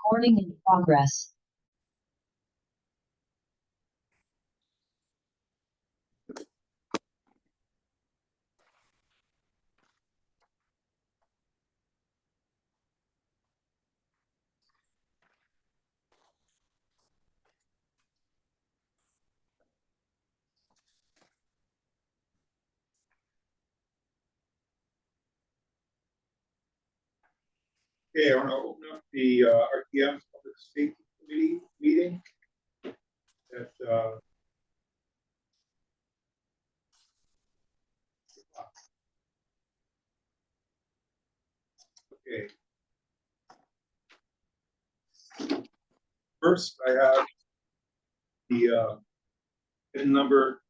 Recording in progress. Okay, I want to open up the RTM Public Safety Committee meeting. Okay. First, I have the PIN number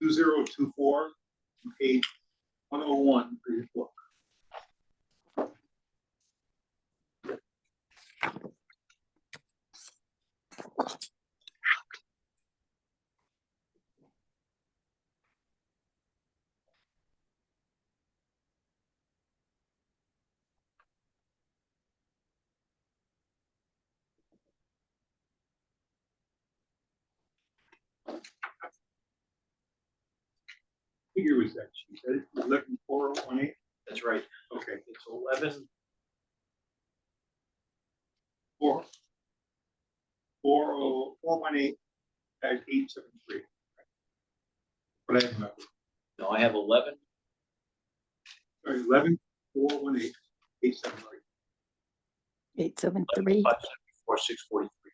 2024, page 101 for your book. Figure was that she said 114018. That's right. Okay, It's 11. 418 at 873. But I have another. No, I have 11. Sorry, 114118 873. 873. 574 643.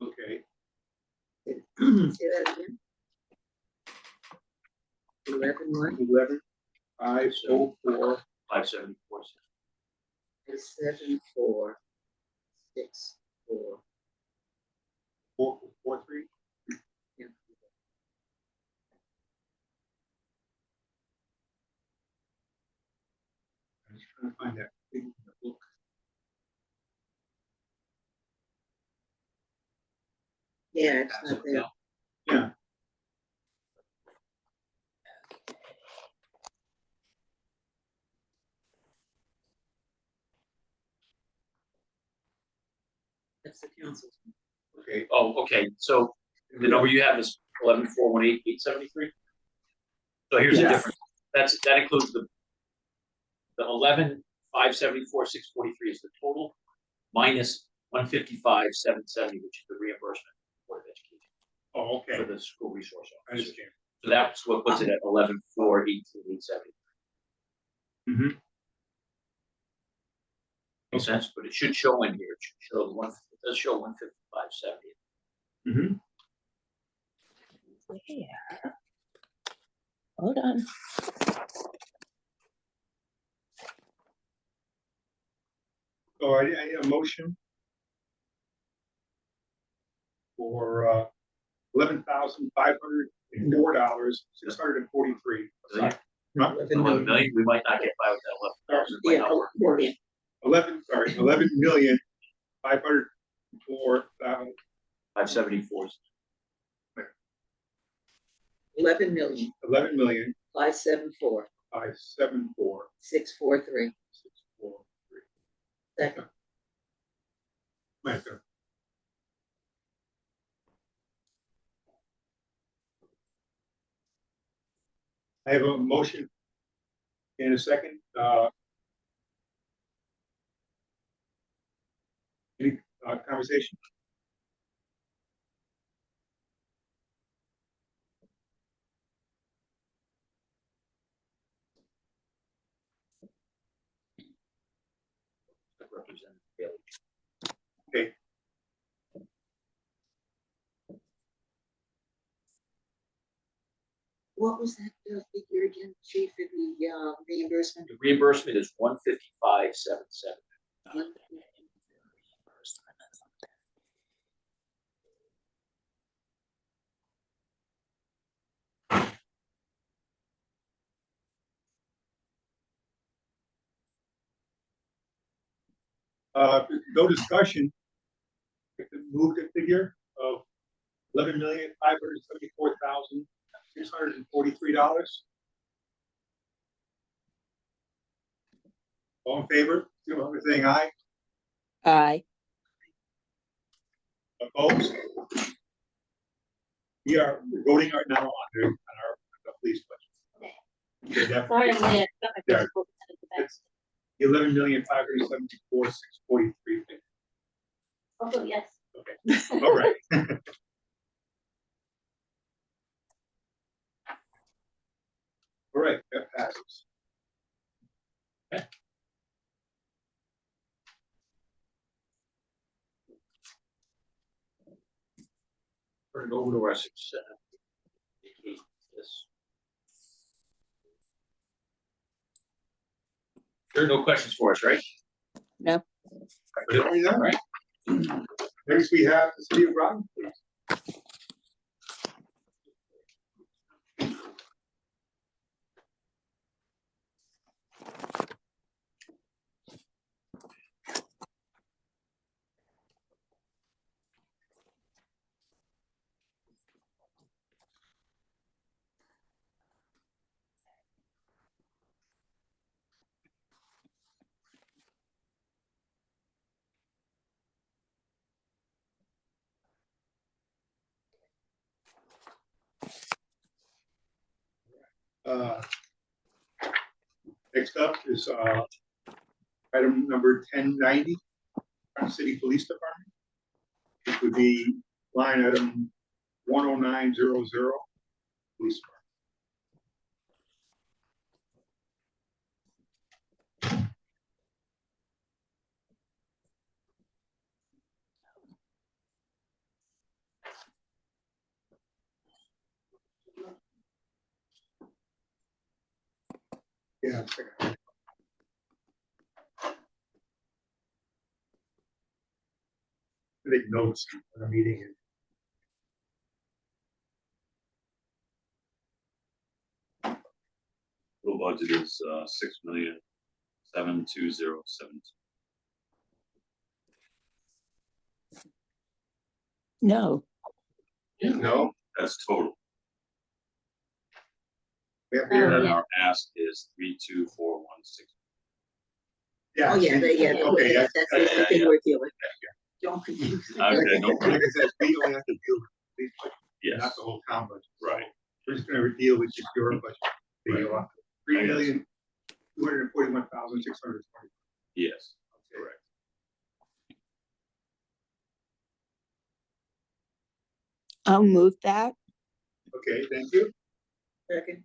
Okay. Say that again. 11 1 11 504 574 7 4 6 4. 443. Yeah. I'm just trying to find that thing in the book. Yeah, it's Pass not it there. down. Yeah. That's the council's. Okay. Oh, okay. So the number you have is 114118 873. So here's the Yes. difference. That includes the 11 574 643 is the total minus 155 770, which is the reimbursement for Board of Education Oh, okay. for the school resource I officer. understand. So that's what puts it at 11,418 870. Mm-hmm. Makes sense, but it should show in here. It should show it does show 155 70. Mm-hmm. Yeah. Hold on. So I need a motion for $11,504 $643. Yeah. 11 11 million. million. We might not get by with that 11,000. Might Yeah, not work. 11,504,000. 574. 11 million 11,574,643. 574 643. Second. My turn. I have a motion in a second. Any conversation? Representative Bailey. Okay. What was that figure again, Chief, of the reimbursement? The reimbursement is 155 770. No discussion. Move the figure of $11,574,643. All in favor? Saying aye. Aye. Opposed? We are voting right now on the police budget. Okay, that- Sorry, I'm late. I got my Yeah. Facebook at the back. It's 11,574,643. Also, yes. Okay, all right. All right, that passes. Turn it over to our success. Yes. There are no questions for us, right? No. All right. Next, we have the city of Groton, please. Next up is item number 1090, City Police Department. It would be line item 10900, Police Department. Yeah. Take notes on the meeting. Total budget is 6,720,7. No. No, That's total. we have Oh, And here. then yeah. our ask is 32416. Yeah. Oh, yeah, Okay, that's the thing we're dealing with. Don't confuse. Okay, no problem. Like I said, we only have to deal with these budgets, Yes, not the whole town budget. right. We're just gonna deal with just your budget. The Right. 3,241,620. Yes, correct. I'll move that. Okay, thank you. Second.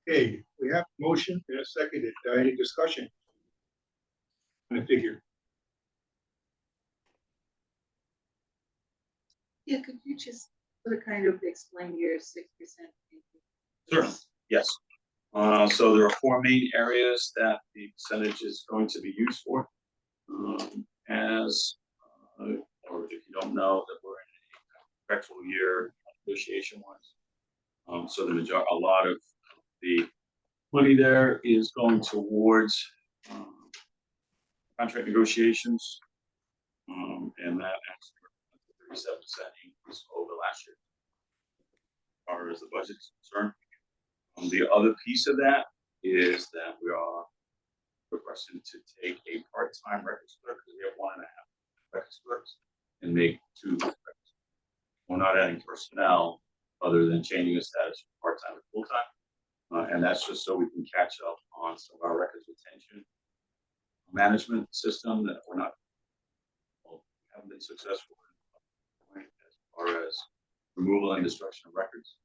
Okay, we have a motion and a seconded. Any discussion? On the figure. Yeah, could you just sort of kind of explain your 6%? Certainly, yes. So there are four main areas that the percentage is going to be used for. Or if you don't know, that we're in a contractual year negotiation wise. So a lot of the money there is going towards contract negotiations. And that actually represents a 37% increase over last year, as far as the budget is concerned. The other piece of that is that we are requesting to take a part-time records clerk, because we have 1.5 records clerks, and make 2 records. We're not adding personnel other than changing the status from part-time to full-time. And that's just so we can catch up on some of our records retention management system that we haven't been successful in, as far as removal and destruction of records,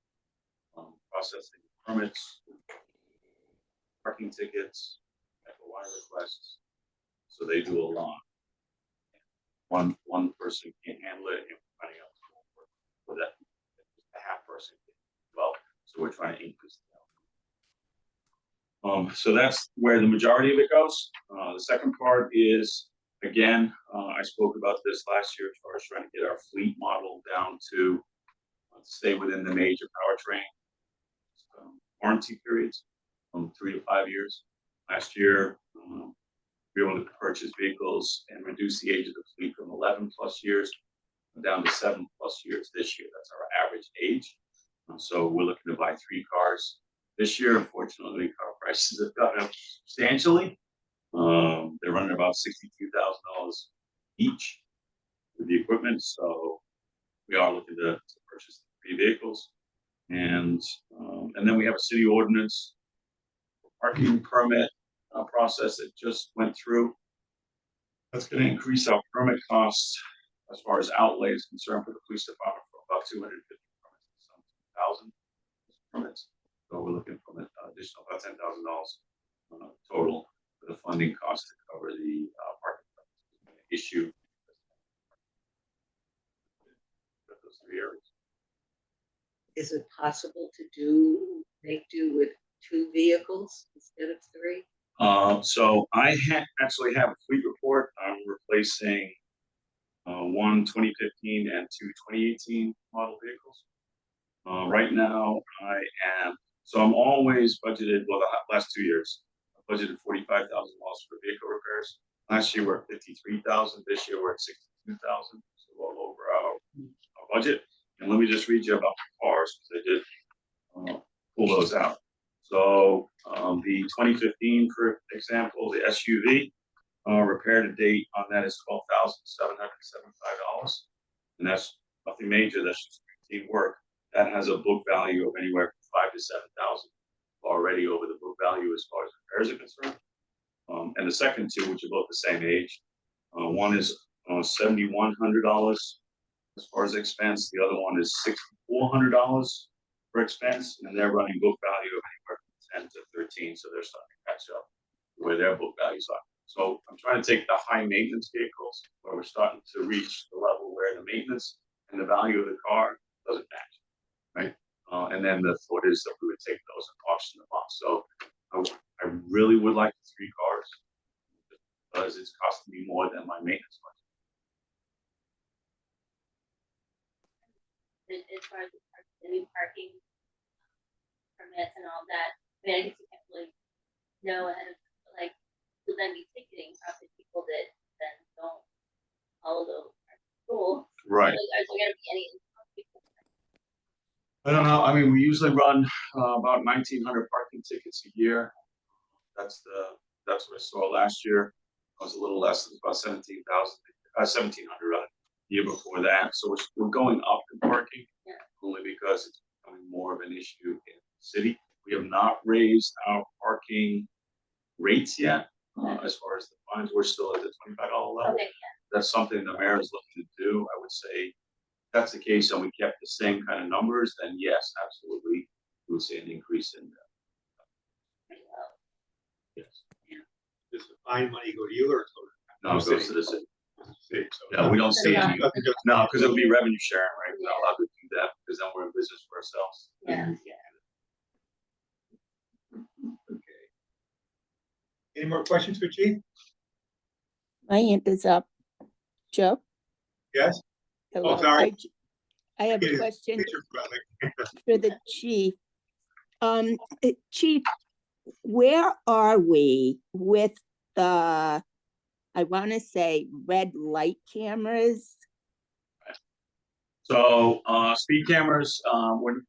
processing permits, parking tickets, FOI requests. So they do a lot. One person can't handle it, and we're finding out for that a half person can. Well, so we're trying to increase that. So that's where the majority of it goes. The second part is, again, I spoke about this last year as far as trying to get our fleet model down to stay within the major powertrain warranty periods. from 3 to 5 years. Last year, we were able to purchase vehicles and reduce the age of the fleet from 11 plus years down to 7 plus years this year. That's our average age. So we're looking to buy 3 cars this year. Unfortunately, car prices have gone up substantially. They're running about $62,000 each with the equipment. So we are looking to purchase 3 vehicles. And then we have a city ordinance parking permit process that just went through. That's going to increase our permit costs as far as outlay is concerned for the police department for about 250 permits, some 1,000 permits. So we're looking for an additional about $10,000 total for the funding cost to cover the parking issue. Those 3 areas. Is it possible to make do with 2 vehicles instead of 3? So I actually have a fleet report. I'm replacing 1 2015 and 2 2018 model vehicles. Right now, I'm always budgeted, well, the last 2 years, I budgeted $45,000 for vehicle repairs. Last year, we're at $53,000. This year, we're at $62,000, so well over our budget. And let me just read you about the cars, because I did pull those out. So the 2015, for example, the SUV, repair to date on that is $12,775, and that's nothing major. That's just routine work. That has a book value of anywhere from $5,000 to $7,000 already over the book value as far as repairs are concerned. And the second 2, which are both the same age, one is $7,100 as far as expense. The other one is $6,400 for expense, and they're running book value of anywhere from 10 to 13, so they're starting to catch up where their book values are. So I'm trying to take the high maintenance vehicles where we're starting to reach the level where the maintenance and the value of the car doesn't match, right? And then the thought is that we would take those and auction them off. So I really would like 3 cars because it's costing me more than my maintenance budget. As far as the new parking permits and all that, I mean, I guess you can't really know ahead of, like, you'll then be ticketing probably people that then don't follow the rules. Right. Like, are there gonna be any people? I don't know. I mean, we usually run about 1,900 parking tickets a year. That's what I saw last year. It was a little less. It was about 1,700 the year before that. So we're going up in parking, Yeah. only because it's becoming more of an issue in the city. We have not raised our parking rates yet. As far as the fines, we're still at the $25 level. Okay, yeah. That's something the mayor is looking to do. I would say if that's the case and we kept the same kind of numbers, then yes, absolutely, we would see an increase in that. Pretty low. Yes. Does the fine money go to you or? No, it goes to the city. So Yeah, we don't see Yeah. any. No, because it'll be revenue sharing, right? We're not allowed to do that because then we're in business for ourselves. Yeah, yeah. Okay. Any more questions for Chief? My hand is up. Joe? Yes? Hello. sorry. I have a Get it. question Get your brother. for the chief. Chief, where are we with the, I want to say, red light cameras? So speed cameras, we're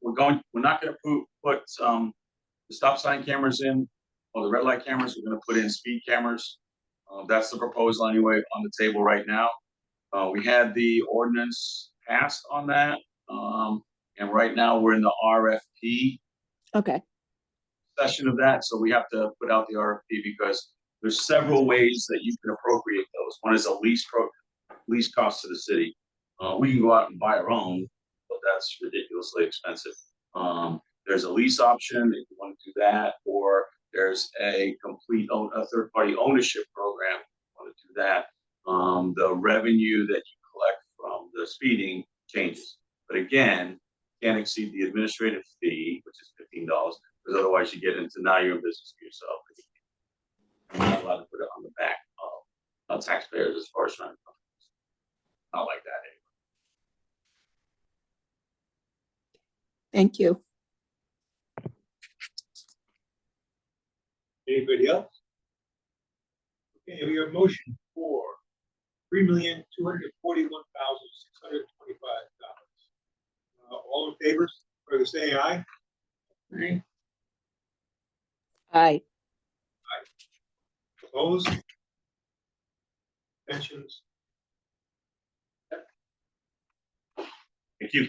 not going to put the stop sign cameras in or the red light cameras. We're going to put in speed cameras. That's the proposal anyway on the table right now. We had the ordinance passed on that, and right now we're in the RFP Okay, session of that. So we have to put out the RFP because there's several ways that you can appropriate those. One is a lease cost to the city. We can go out and buy our own, but that's ridiculously expensive. There's a lease option if you want to do that, or there's a third-party ownership program if you want to do that. The revenue that you collect from the speeding changes, but again, can't exceed the administrative fee, which is $15, because otherwise you get into now you're in business for yourself. You're not allowed to put it on the back of taxpayers as far as trying to. Not like that anymore. thank you. Anybody else? Okay, we have a motion for $3,241,625. All in favor, further saying aye? Right? Aye. Opposed? Abstentions? Thank you.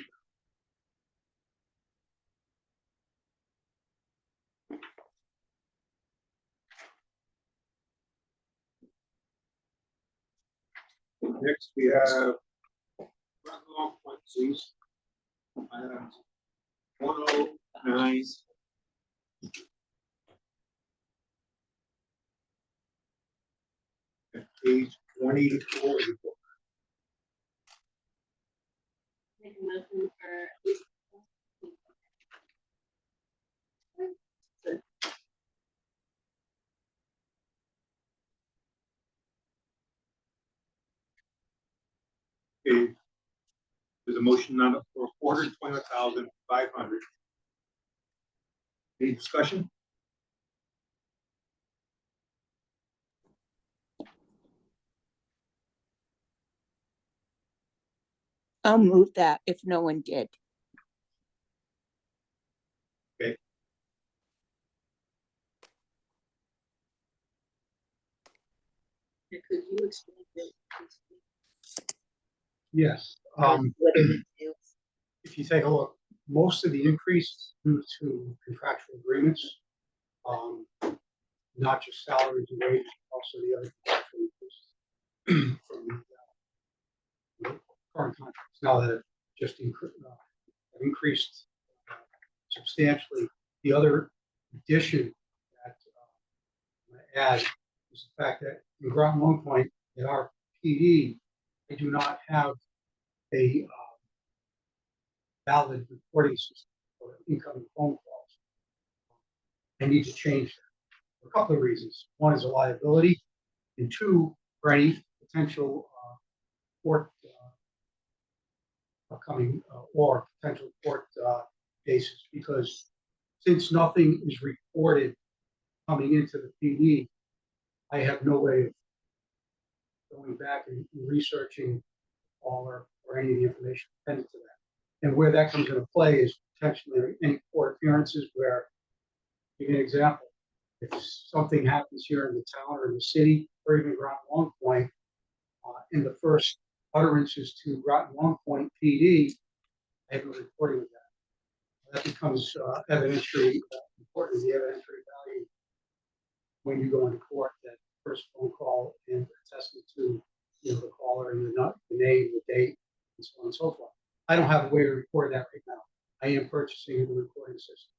Next, we have Groton Point, please. 109. Page 184. Make a motion for. Okay. There's a motion on it for 421,500. Any discussion? I'll move that if no one did. Could you explain this? Yes, What it entails? if you take a look, most of the increase due to contractual agreements. Not just salaries and wages, also the other contractual increases from the current contracts, now that it just increased substantially. The other addition that I'm gonna add is the fact that in Groton One Point, at our PD, they do not have a valid reporting system for incoming phone calls. I need to change that for a couple of reasons. One is a liability, and two, for any potential court upcoming or potential court cases, because since nothing is reported coming into the PD, I have no way of going back and researching all or any of the information appended to that. And where that comes into play is potentially any court appearances where, give you an example, if something happens here in the town or in the city, or even Groton One Point, in the first utterances to Groton One Point PD, I have no reporting of that. That becomes evidentiary, important, the evidentiary value when you go into court, that first phone call and attestment to, the caller and the name, the date, and so on and so forth. I don't have a way to record that right now. I am purchasing the recording system.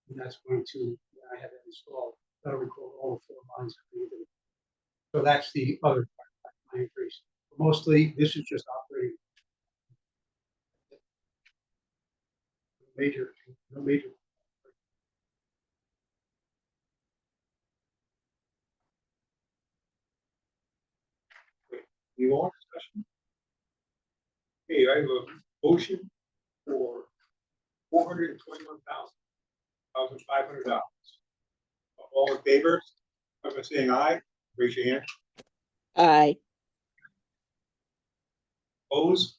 And that's going to, when I have it installed, that'll record all the 4 lines of the individual. So that's the other part of my increase. But mostly, this is just operating. No major. Any more discussion? Okay, I have a motion for $421,500. All in favor, I'm saying aye, raise your hand. Aye. Opposed?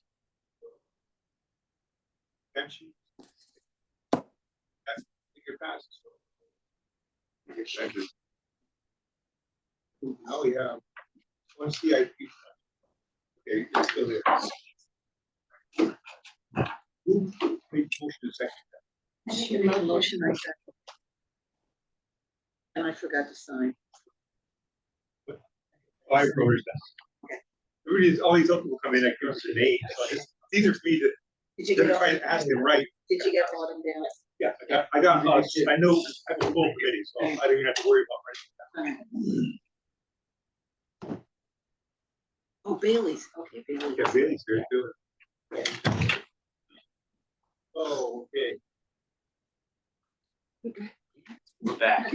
Abstention? That figure passes. Thank you. Now we have one CIP. Okay, it's still there. Who made the motion to second? She made a motion, I second. And I forgot to sign. Oh, I wrote it down. Everybody's, all these other people come in, I give us their names, so it's easier for me to, Did you get all? try to ask them right. Did you get all of them down? Yeah, I got, I know, I have a full committee, so I don't even have to worry about right. Oh, Bailey's, okay, Bailey's. Yeah, Bailey's here too. Oh, okay. We're back.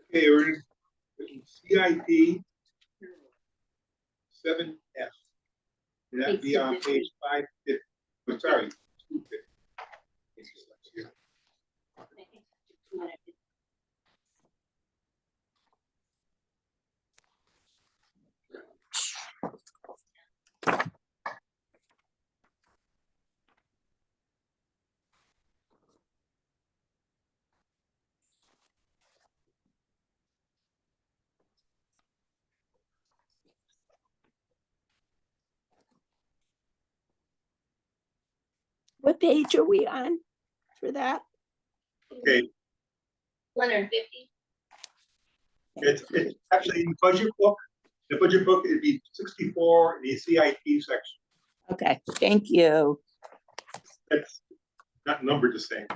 Okay, we're in CIP 7F. And that'd be on page 550. I'm sorry, 250. What page are we on for that? Okay, 150. it's actually in the budget book. The budget book, it'd be 64 in the CIP section. Okay, thank you. That's not numbered the same.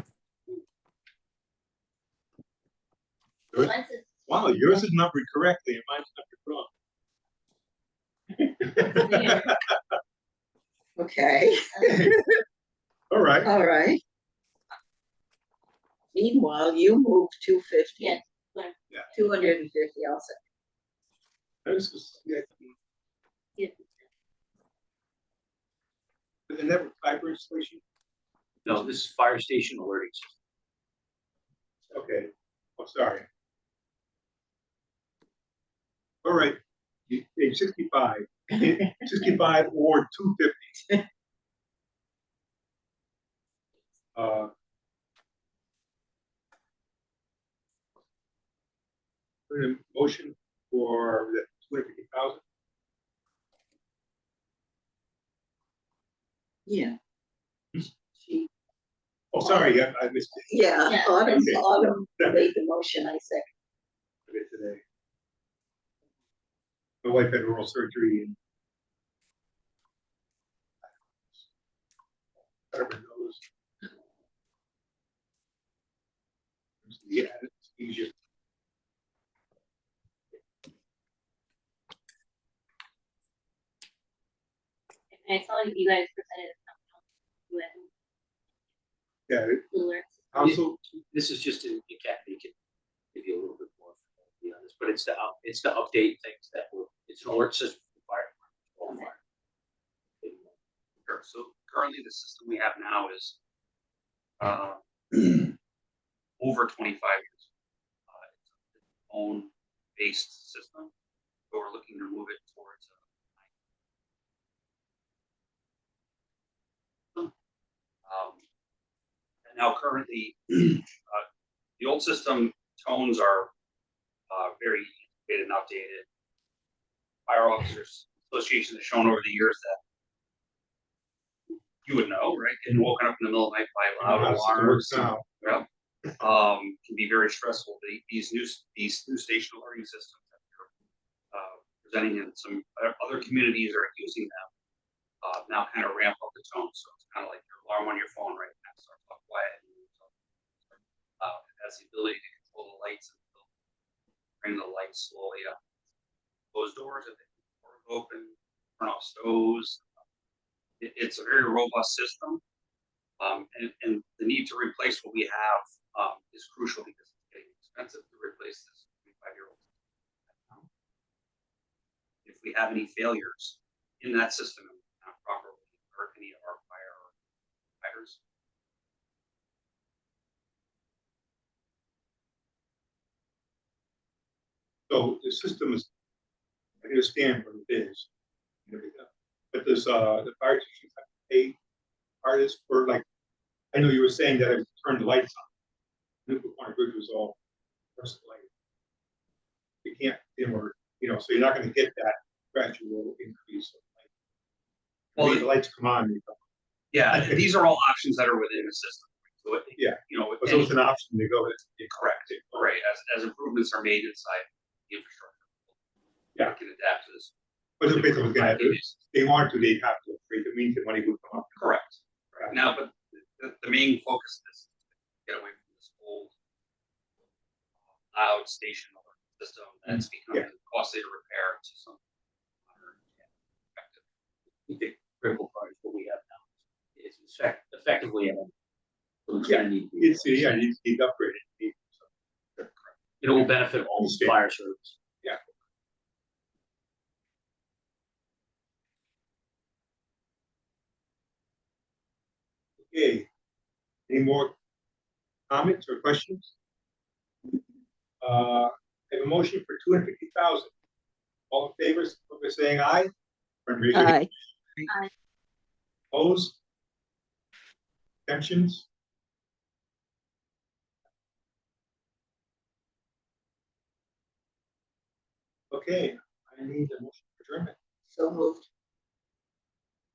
Good. Mine says Wow, yours is numbered correctly and mine's numbered wrong. Okay, All right. all right. Meanwhile, you moved 250. Yes. 250 also. This is, yeah, yes. the never fiber installation. No, this is fire station alerting system. Okay. Oh, sorry. All right. Page 65. 65 or 250. Put in motion for the 250,000. Yeah. She, Oh, sorry, I missed it. yeah, Yeah. Autumn, Okay. Autumn made the motion, I second. Today. My wife had oral surgery and everyone knows. Yeah, it's easier. And I saw you guys presented with Yeah, alerts. also, This is just in Kathy can give you a little bit more on this, but it's to update things that were, it's an alert system for fire. Department, all fire. Sure. So currently the system we have now is over 25 years. It's its own based system, but we're looking to move it towards and now currently the old system tones are very antiquated and outdated. Fire Officers Association has shown over the years that you would know, right? Getting woken up in the middle of the night by loud alarms now. can be very stressful. These new station alerting systems that they're presenting in some other communities are using them now kind of ramp up the tone. So it's kind of like your alarm on your phone, right? It starts off quiet. It has the ability to control the lights and bring the lights slowly up. Close doors if the doors open, turn off stoves. It's a very robust system. And the need to replace what we have is crucial because it's getting expensive to replace this 25-year-old. If we have any failures in that system and not properly hurt any of our firefighters. So the system is, I understand what it is, and everything, but does the fire chief have to pay artists for, like, I know you were saying that I turned the lights on. Newport Bridge was all first light. You can't dim or, so you're not going to get that gradual increase of light. Well, When the lights come on, you go. Yeah, these are all options that are within the system. So So it's an option to go with. correct, right? As improvements are made inside the infrastructure, Yeah. we can adapt to this. But the basically, they want to, they have to. It means the money would come up. Correct. Now, but the main focus of this is to get away from this old loud station alert system that's becoming costly to repair to some modern and effective. The critical part is what we have now. It's effectively, so it's gonna need. It's it needs to be upgraded. It will benefit all the fire service. Yeah. Okay. Any more comments or questions? I have a motion for 250,000. All in favor, by saying aye. Aye. Opposed? Abstentions? Okay, I need a motion for adjournment. So moved.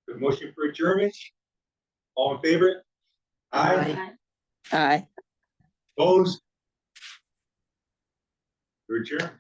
The motion for adjournment. All in favor? Aye. Aye. Aye. Opposed? You're adjourned.